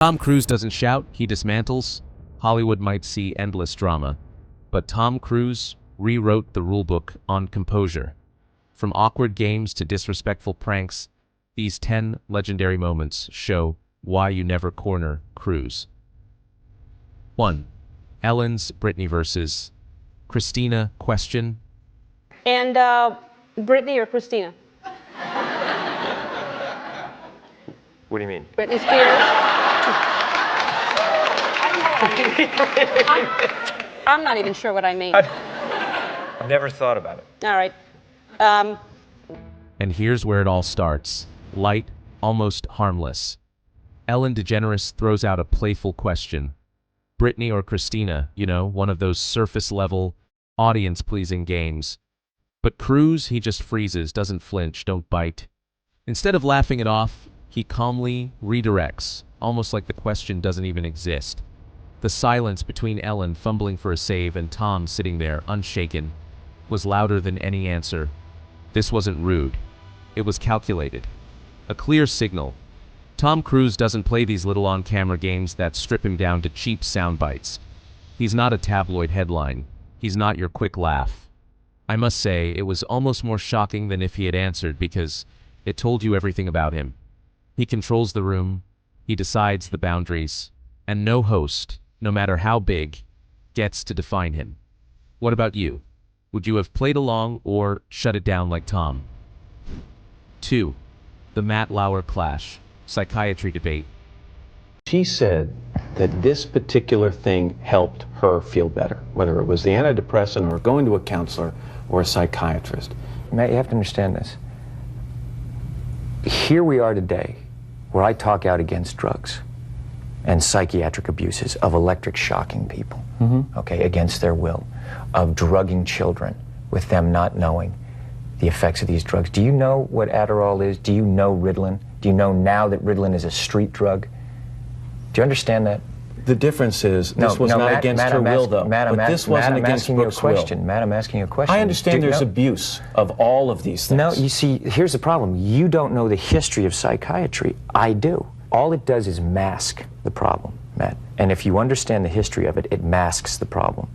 Tom Cruise doesn't shout, he dismantles. Hollywood might see endless drama, but Tom Cruise rewrote the rulebook on composure. From awkward games to disrespectful pranks, these 10 legendary moments show why you never corner Cruise. 1. Ellen's Britney versus Christina question. And Britney or Christina? What do you mean? Britney Spears. I'm not even sure what I mean. I've never thought about it. All right. And here's where it all starts. Light, almost harmless. Ellen DeGeneres throws out a playful question. Britney or Christina, you know, one of those surface-level, audience-pleasing games. But Cruise, he just freezes, doesn't flinch, don't bite. Instead of laughing it off, he calmly redirects, almost like the question doesn't even exist. The silence between Ellen fumbling for a save and Tom sitting there, unshaken, was louder than any answer. This wasn't rude. It was calculated. A clear signal. Tom Cruise doesn't play these little on-camera games that strip him down to cheap sound bites. He's not a tabloid headline. He's not your quick laugh. I must say, it was almost more shocking than if he had answered because it told you everything about him. He controls the room, he decides the boundaries, and no host, no matter how big, gets to define him. What about you? Would you have played along or shut it down like Tom? 2. The Matt Lauer clash. Psychiatry debate. She said that this particular thing helped her feel better, whether it was the antidepressant or going to a counselor or a psychiatrist. Matt, you have to understand this. Here we are today, where I talk out against drugs and psychiatric abuses of electric shocking people, okay, against their will, of drugging children with them not knowing the effects of these drugs. Do you know what Adderall is? Do you know Ritalin? Do you know now that Ritalin is a street drug? Do you understand that? The difference is this was not against her will, though. But this wasn't against Brooke's will. Matt, I'm asking you a question. I understand there's abuse of all of these things. No, you see, here's the problem. You don't know the history of psychiatry. I do. All it does is mask the problem, Matt. And if you understand the history of it, it masks the problem.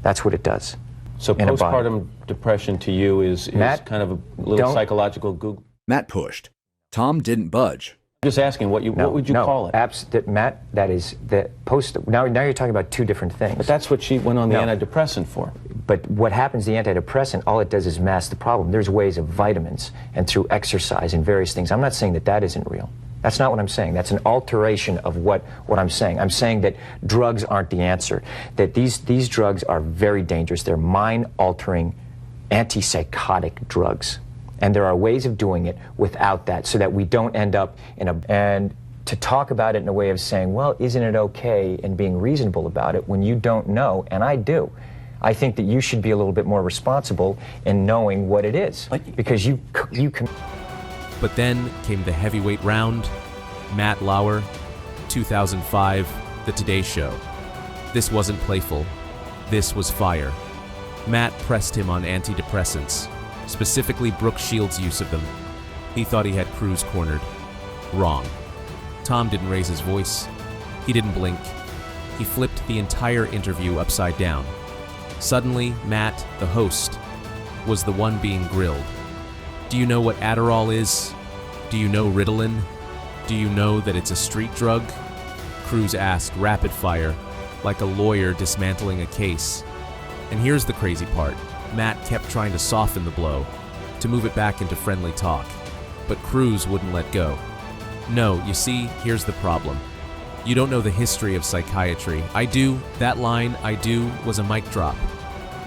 That's what it does. So postpartum depression to you is Matt, kind of a little psychological Google. Matt pushed. Tom didn't budge. Just asking, what would you call it? Matt, that is the post. Now you're talking about two different things. But that's what she went on the antidepressant for. But what happens, the antidepressant, all it does is mask the problem. There's ways of vitamins and through exercise and various things. I'm not saying that that isn't real. That's not what I'm saying. That's an alteration of what I'm saying. I'm saying that drugs aren't the answer. That these drugs are very dangerous. They're mind-altering, antipsychotic drugs. And there are ways of doing it without that so that we don't end up in a... And to talk about it in a way of saying, well, isn't it okay, and being reasonable about it when you don't know, and I do. I think that you should be a little bit more responsible in knowing what it is. Because you can... But then came the heavyweight round. Matt Lauer, 2005, The Today Show. This wasn't playful. This was fire. Matt pressed him on antidepressants, specifically Brooke Shields' use of them. He thought he had Cruise cornered. Wrong. Tom didn't raise his voice. He didn't blink. He flipped the entire interview upside down. Suddenly, Matt, the host, was the one being grilled. Do you know what Adderall is? Do you know Ritalin? Do you know that it's a street drug? Cruise asked rapid fire, like a lawyer dismantling a case. And here's the crazy part. Matt kept trying to soften the blow, to move it back into friendly talk. But Cruise wouldn't let go. No, you see, here's the problem. You don't know the history of psychiatry. I do. That line, I do, was a mic drop.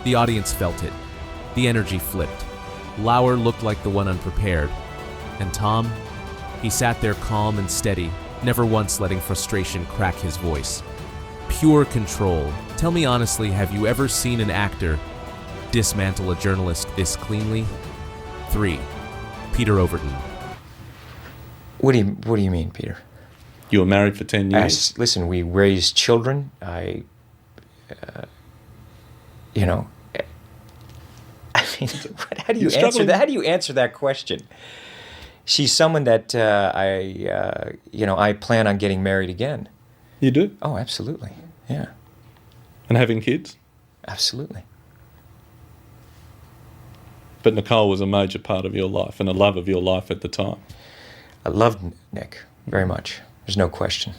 The audience felt it. The energy flipped. Lauer looked like the one unprepared. And Tom? He sat there calm and steady, never once letting frustration crack his voice. Pure control. Tell me honestly, have you ever seen an actor dismantle a journalist this cleanly? 3. Peter Overton. What do you mean, Peter? You were married for 10 years? Listen, we raised children. I mean, how do you answer that? How do you answer that question? She's someone that I plan on getting married again. You do? Oh, absolutely. Yeah, And having kids? absolutely. But Nicole was a major part of your life and a love of your life at the time. I loved Nick very much. There's no question.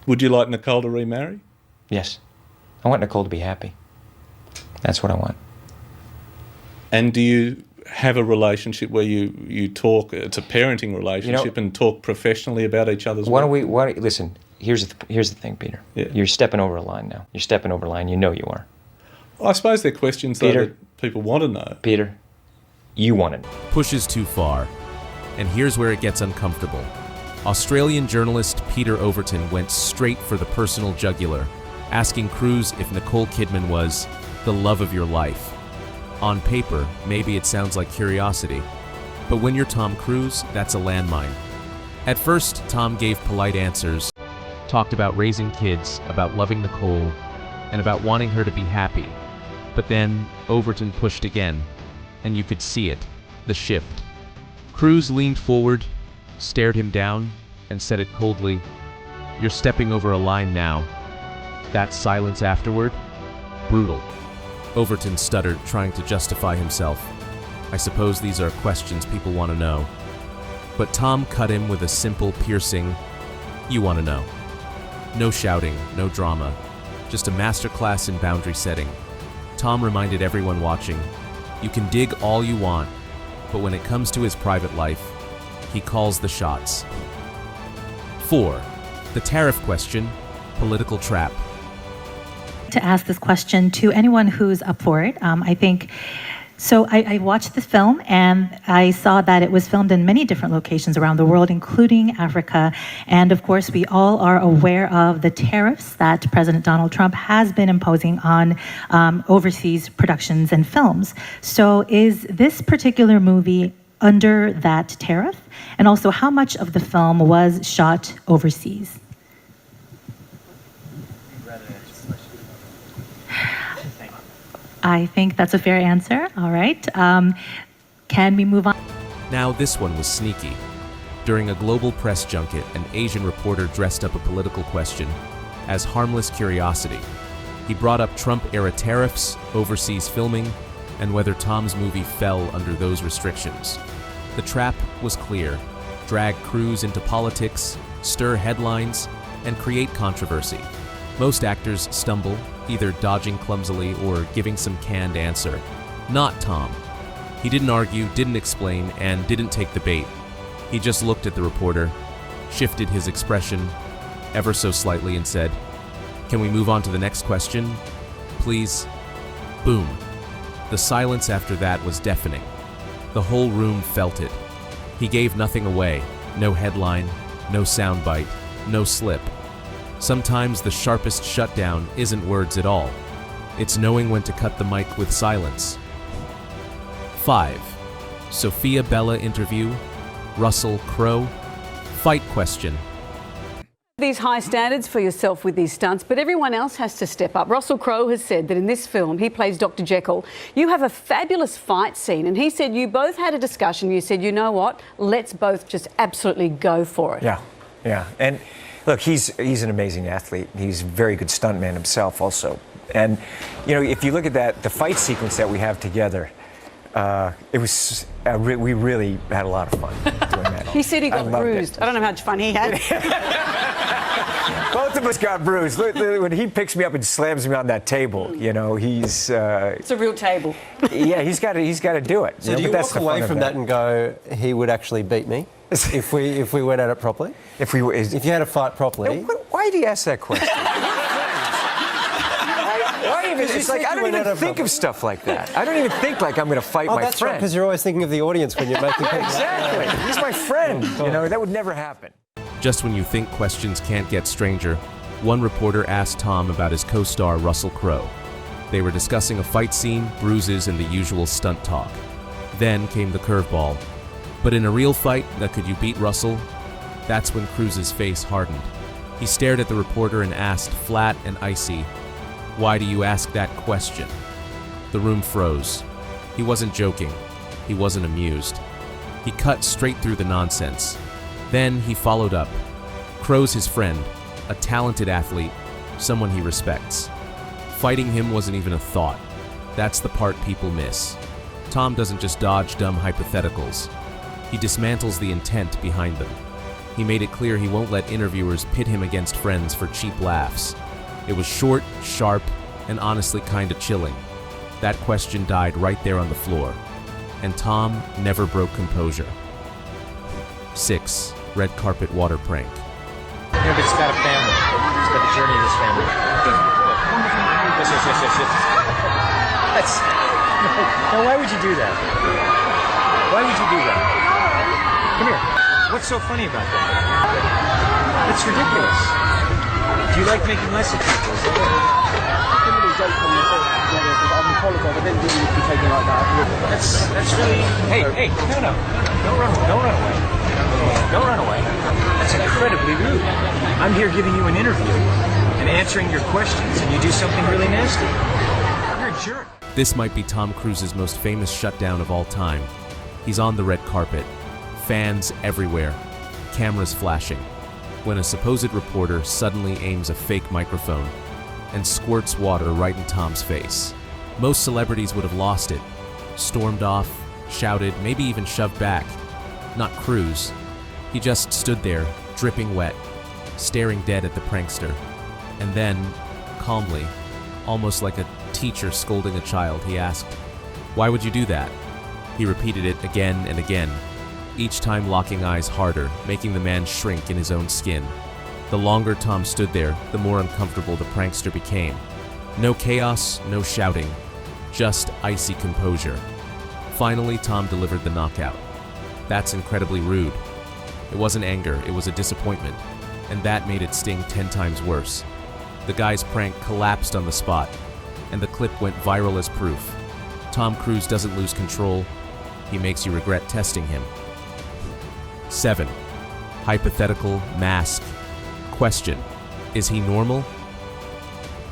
Would you like Nicole to remarry? Yes. I want Nicole to be happy. That's what I want. And do you have a relationship where you talk, it's a parenting relationship, and talk professionally about each other's work? Listen, here's the thing, Peter. Yeah. You're stepping over a line now. You're stepping over a line. You know you are. I suppose they're questions though, Peter. that people want to know. Peter, you want it. Pushes too far. And here's where it gets uncomfortable. Australian journalist Peter Overton went straight for the personal jugular, asking Cruise if Nicole Kidman was the love of your life. On paper, maybe it sounds like curiosity, but when you're Tom Cruise, that's a landmine. At first, Tom gave polite answers, talked about raising kids, about loving Nicole, and about wanting her to be happy. But then, Overton pushed again, and you could see it, the shift. Cruise leaned forward, stared him down, and said it coldly, "You're stepping over a line now." That silence afterward, brutal. Overton stuttered, trying to justify himself. I suppose these are questions people want to know. But Tom cut him with a simple, piercing, "You want to know." No shouting, no drama, just a masterclass in boundary setting. Tom reminded everyone watching, you can dig all you want, but when it comes to his private life, he calls the shots. 4. The tariff question, political trap. To ask this question to anyone who's up for it. I think, so I watched the film and I saw that it was filmed in many different locations around the world, including Africa. And of course, we all are aware of the tariffs that President Donald Trump has been imposing on overseas productions and films. So is this particular movie under that tariff? And also, how much of the film was shot overseas? I think that's a fair answer. All right. Can we move on? Now this one was sneaky. During a global press junket, an Asian reporter dressed up a political question as harmless curiosity. He brought up Trump-era tariffs, overseas filming, and whether Tom's movie fell under those restrictions. The trap was clear. Drag Cruise into politics, stir headlines, and create controversy. Most actors stumble, either dodging clumsily or giving some canned answer. Not Tom. He didn't argue, didn't explain, and didn't take the bait. He just looked at the reporter, shifted his expression ever so slightly and said, "Can we move on to the next question? Please?" Boom. The silence after that was deafening. The whole room felt it. He gave nothing away. No headline, no soundbite, no slip. Sometimes the sharpest shutdown isn't words at all. It's knowing when to cut the mic with silence. 5. Sophia Bella interview, Russell Crowe, fight question. These high standards for yourself with these stunts, but everyone else has to step up. Russell Crowe has said that in this film, he plays Dr. Jekyll. You have a fabulous fight scene, and he said you both had a discussion. You said, you know what, let's both just absolutely go for it. Yeah. And look, he's an amazing athlete. He's a very good stuntman himself also. And, you know, if you look at that, the fight sequence that we have together, it was, we really had a lot of fun doing that. He said he got bruised. I don't know how much fun he had. Both of us got bruised. Look, when he picks me up and slams me on that table, you know, he's... It's a real table. Yeah, he's got to do it. So do you walk away from that and go, he would actually beat me if we went at it properly? If you had a fight properly? Why do you ask that question? It's like I don't even think of stuff like that. I don't even think like I'm going to fight my friend. That's right, because you're always thinking of the audience when you're making things. Exactly. He's my friend. You know, that would never happen. Just when you think questions can't get stranger, one reporter asked Tom about his co-star Russell Crowe. They were discussing a fight scene, bruises, and the usual stunt talk. Then came the curveball. But in a real fight, could you beat Russell? That's when Cruise's face hardened. He stared at the reporter and asked, flat and icy, "Why do you ask that question?" The room froze. He wasn't joking. He wasn't amused. He cut straight through the nonsense. Then he followed up. Crow's his friend, a talented athlete, someone he respects. Fighting him wasn't even a thought. That's the part people miss. Tom doesn't just dodge dumb hypotheticals. He dismantles the intent behind them. He made it clear he won't let interviewers pit him against friends for cheap laughs. It was short, sharp, and honestly kinda chilling. That question died right there on the floor. And Tom never broke composure. 6. Red carpet water prank. Yeah, but it's about a family. It's about the journey of this family. Yes. Now, why would you do that? Why would you do that? Come here. What's so funny about that? It's ridiculous. Do you like making less of people? That's really. Hey, no. Don't run away. Don't run away. That's incredibly rude. I'm here giving you an interview and answering your questions, and you do something really nasty. You're a jerk. This might be Tom Cruise's most famous shutdown of all time. He's on the red carpet. Fans everywhere. Cameras flashing. When a supposed reporter suddenly aims a fake microphone and squirts water right in Tom's face. Most celebrities would have lost it. Stormed off, shouted, maybe even shoved back. Not Cruise. He just stood there, dripping wet, staring dead at the prankster. And then, calmly, almost like a teacher scolding a child, he asked, "Why would you do that?" He repeated it again and again, each time locking eyes harder, making the man shrink in his own skin. The longer Tom stood there, the more uncomfortable the prankster became. No chaos, no shouting, just icy composure. Finally, Tom delivered the knockout. That's incredibly rude. It wasn't anger, it was a disappointment, and that made it sting 10 times worse. The guy's prank collapsed on the spot, and the clip went viral as proof. Tom Cruise doesn't lose control, he makes you regret testing him. 7. Hypothetical mask. Question: is he normal?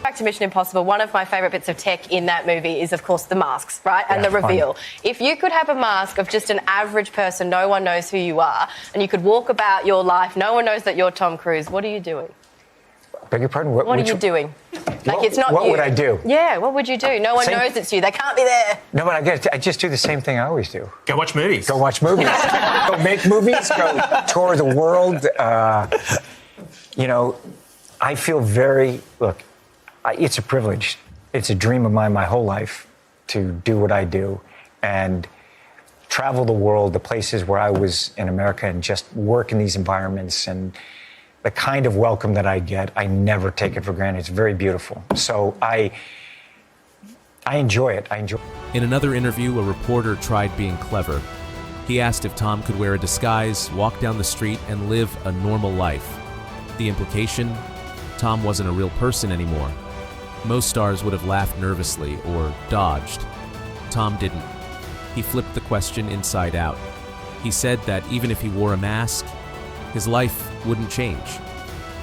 Back to Mission Impossible, one of my favourite bits of tech in that movie is, of course, the masks, right? And the reveal. If you could have a mask of just an average person, no one knows who you are, and you could walk about your life, no one knows that you're Tom Cruise, what are you doing? Beg your pardon? What are you doing? Like, it's not you. What would I do? Yeah, what would you do? No one knows it's you. They can't be there. No, but I just do the same thing I always do. Go watch movies. Go watch movies. Go make movies. Go tour the world. I feel look, it's a privilege. It's a dream of mine my whole life to do what I do and travel the world, the places where I was in America, and just work in these environments. And the kind of welcome that I get, I never take it for granted. It's very beautiful. So I enjoy it. In another interview, a reporter tried being clever. He asked if Tom could wear a disguise, walk down the street, and live a normal life. The implication? Tom wasn't a real person anymore. Most stars would have laughed nervously or dodged. Tom didn't. He flipped the question inside out. He said that even if he wore a mask, his life wouldn't change.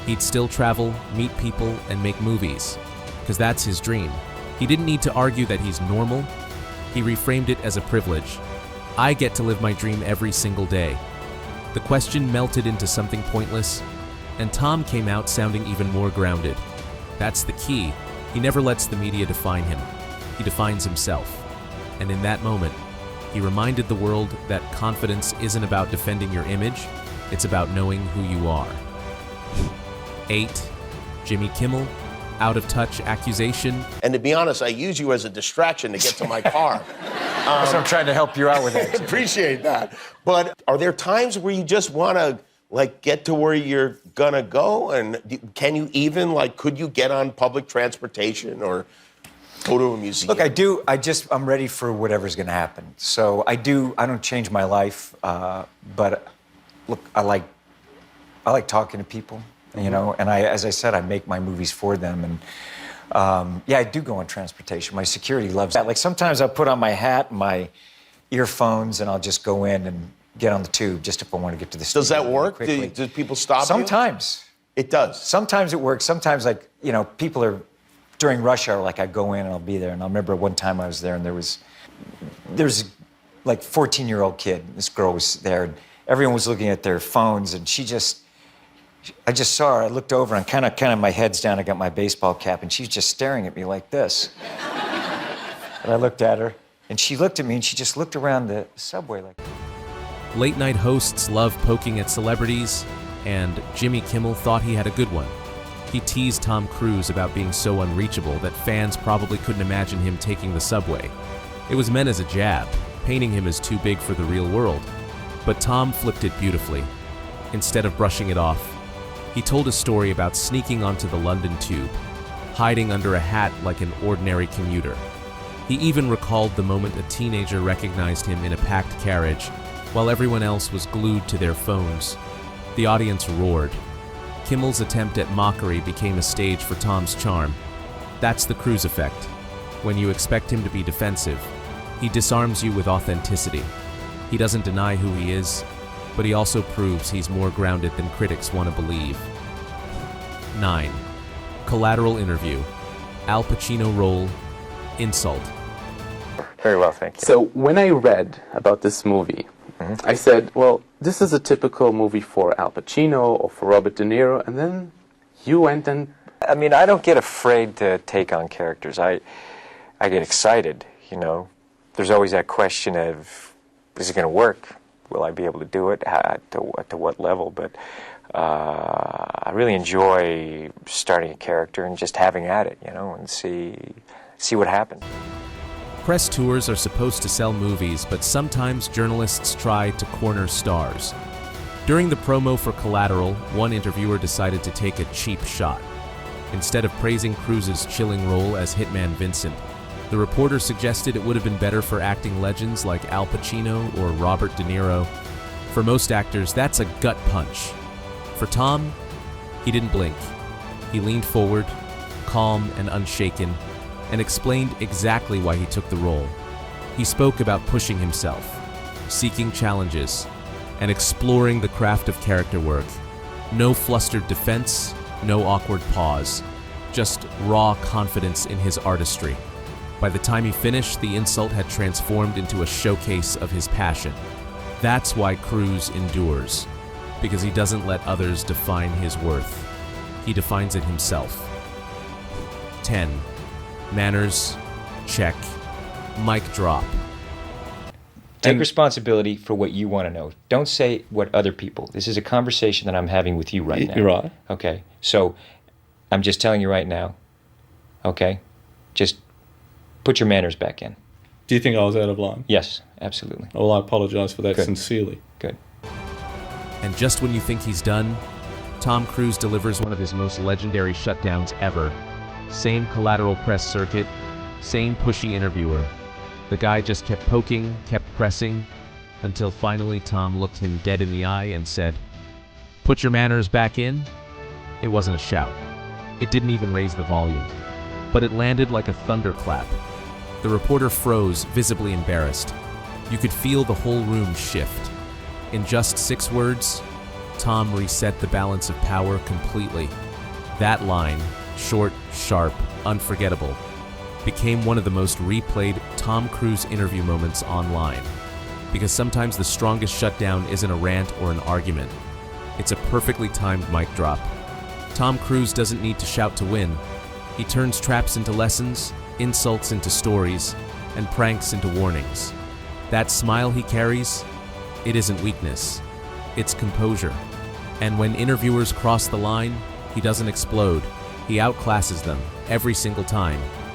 He'd still travel, meet people, and make movies, because that's his dream. He didn't need to argue that he's normal. He reframed it as a privilege. I get to live my dream every single day. The question melted into something pointless, and Tom came out sounding even more grounded. That's the key. He never lets the media define him. He defines himself. And in that moment, he reminded the world that confidence isn't about defending your image, it's about knowing who you are. 8. Jimmy Kimmel, out of touch accusation. And to be honest, I use you as a distraction to get to my car. So I'm trying to help you out with that. Appreciate that. But are there times where you just want to get to where you're gonna go? And can you even, could you get on public transportation or go to a museum? Look, I'm ready for whatever's gonna happen. So I don't change my life, but look, I like talking to people, and as I said, I make my movies for them. And I do go on transportation. My security loves that. Sometimes I'll put on my hat, my earphones, and I'll just go in and get on the tube just if I want to get to the studio. Does that work? Do people stop you? Sometimes. It does. Sometimes it works. Sometimes, people are, during rush hour, I go in and I'll be there. And I remember one time I was there and there's like 14-year-old kid. This girl was there, and everyone was looking at their phones, and I just saw her. I looked over, and kind of my head's down. I got my baseball cap, and she's just staring at me like this. And I looked at her, and she looked at me, and she just looked around the subway like. Late night hosts love poking at celebrities, and Jimmy Kimmel thought he had a good one. He teased Tom Cruise about being so unreachable that fans probably couldn't imagine him taking the subway. It was meant as a jab, painting him as too big for the real world. But Tom flipped it beautifully. Instead of brushing it off, he told a story about sneaking onto the London Tube, hiding under a hat like an ordinary commuter. He even recalled the moment a teenager recognized him in a packed carriage, while everyone else was glued to their phones. The audience roared. Kimmel's attempt at mockery became a stage for Tom's charm. That's the Cruise effect. When you expect him to be defensive, he disarms you with authenticity. He doesn't deny who he is, but he also proves he's more grounded than critics want to believe. 9. Collateral interview. Al Pacino role, insult. Very well, thank you. So when I read about this movie, I said, well, this is a typical movie for Al Pacino or for Robert De Niro, and then you went and... I mean, I don't get afraid to take on characters. I get excited, you know. There's always that question of, is it going to work? Will I be able to do it? To what level? But I really enjoy starting a character and just having at it, you know, and see what happens. Press tours are supposed to sell movies, but sometimes journalists try to corner stars. During the promo for Collateral, one interviewer decided to take a cheap shot. Instead of praising Cruise's chilling role as Hitman Vincent, the reporter suggested it would have been better for acting legends like Al Pacino or Robert De Niro. For most actors, that's a gut punch. For Tom, he didn't blink. He leaned forward, calm and unshaken, and explained exactly why he took the role. He spoke about pushing himself, seeking challenges, and exploring the craft of character work. No flustered defense, no awkward pause, just raw confidence in his artistry. By the time he finished, the insult had transformed into a showcase of his passion. That's why Cruise endures, because he doesn't let others define his worth. He defines it himself. 10. Manners, check. Mic drop. Take responsibility for what you want to know. Don't say what other people. This is a conversation that I'm having with you right now. You're right. Okay. So I'm just telling you right now. Okay? Just put your manners back in. Do you think I was out of line? Yes, absolutely. Well, I apologize for that sincerely. Good. And just when you think he's done, Tom Cruise delivers one of his most legendary shutdowns ever. Same Collateral press circuit, same pushy interviewer. The guy just kept poking, kept pressing, until finally Tom looked him dead in the eye and said, "Put your manners back in." It wasn't a shout. It didn't even raise the volume. But it landed like a thunderclap. The reporter froze, visibly embarrassed. You could feel the whole room shift. In just 6 words, Tom reset the balance of power completely. That line, short, sharp, unforgettable, became one of the most replayed Tom Cruise interview moments online. Because sometimes the strongest shutdown isn't a rant or an argument. It's a perfectly timed mic drop. Tom Cruise doesn't need to shout to win. He turns traps into lessons, insults into stories, and pranks into warnings. That smile he carries, it isn't weakness, it's composure. And when interviewers cross the line, he doesn't explode. He outclasses them every single time.